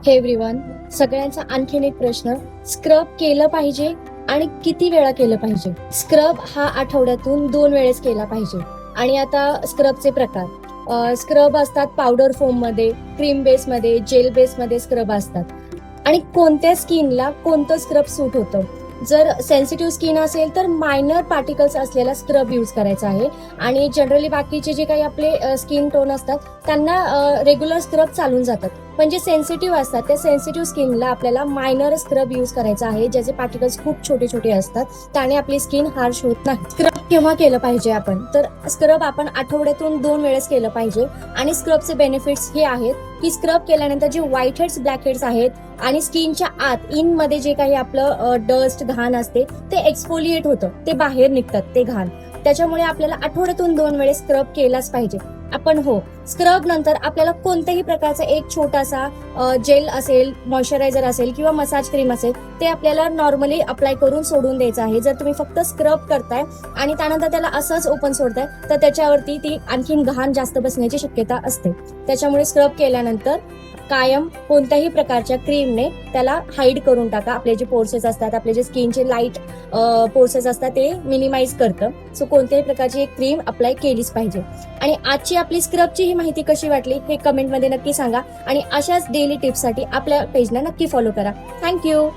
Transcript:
हे एव्हरीवन, सगळ्यांचा आणखीन एक प्रश्न, स्क्रब केलं पाहिजे आणि किती वेळा केलं पाहिजे? स्क्रब हा आठवड्यातून 2 वेळेस केला पाहिजे. आणि आता स्क्रबचे प्रकार, स्क्रब असतात पावडर फॉर्म मध्ये, क्रीम बेस मध्ये, जेल बेस मध्ये स्क्रब असतात. आणि कोणत्या स्किनला कोणतं स्क्रब सूट होतं? जर सेन्सिटिव्ह स्किन असेल तर मायनर पार्टिकल्स असलेला स्क्रब यूज करायचा आहे. आणि जनरली बाकीचे जे काही आपले स्किन टोन असतात त्यांना रेग्युलर स्क्रब चालून जातात. पण जे सेन्सिटिव्ह असतात त्या सेन्सिटिव्ह स्किनला आपल्याला मायनर स्क्रब यूज करायचा आहे, ज्याचे पार्टिकल्स खूप छोटे छोटे असतात. त्याने आपली स्किन हार्श होत नाही. स्क्रब केव्हा केलं पाहिजे आपण? तर स्क्रब आपण आठवड्यातून 2 वेळेस केलं पाहिजे. आणि स्क्रबचे बेनिफिट्स हे आहेत की स्क्रब केल्यानंतर जे व्हाईट हेड्स, ब्लॅक हेड्स आहेत आणि स्किनच्या आत इन मध्ये जे काही आपलं डस्ट, घाण असते ते एक्सफोलिएट होतं, ते बाहेर निघतात ते घाण. त्याच्यामुळे आपल्याला आठवड्यातून 2 वेळेस स्क्रब केलाच पाहिजे. आपण स्क्रब नंतर आपल्याला कोणत्याही प्रकारचा एक छोटासा जेल असेल, मॉइश्चरायझर असेल किंवा मसाज क्रीम असेल ते आपल्याला नॉर्मली अप्लाय करून सोडून द्यायचं आहे. जर तुम्ही फक्त स्क्रब करताय आणि त्यानंतर त्याला असंच ओपन सोडताय तर त्याच्यावरती ती आणखीन घाण जास्त बसण्याची शक्यता असते. त्याच्यामुळे स्क्रब केल्यानंतर कायम कोणत्याही प्रकारच्या क्रीमने त्याला हाईड करून टाका. आपले जे पोर्सेस असतात, आपले जे स्किनचे लाईट पोर्सेस असतात ते मिनिमाइज करतं. सो कोणत्याही प्रकारची एक क्रीम अप्लाय केलीच पाहिजे. आणि आजची आपली स्क्रबची ही माहिती कशी वाटली हे कमेंटमध्ये नक्की सांगा. आणि अशाच डेली टिप्ससाठी आपल्या पेजला नक्की फॉलो करा. थँक्यू.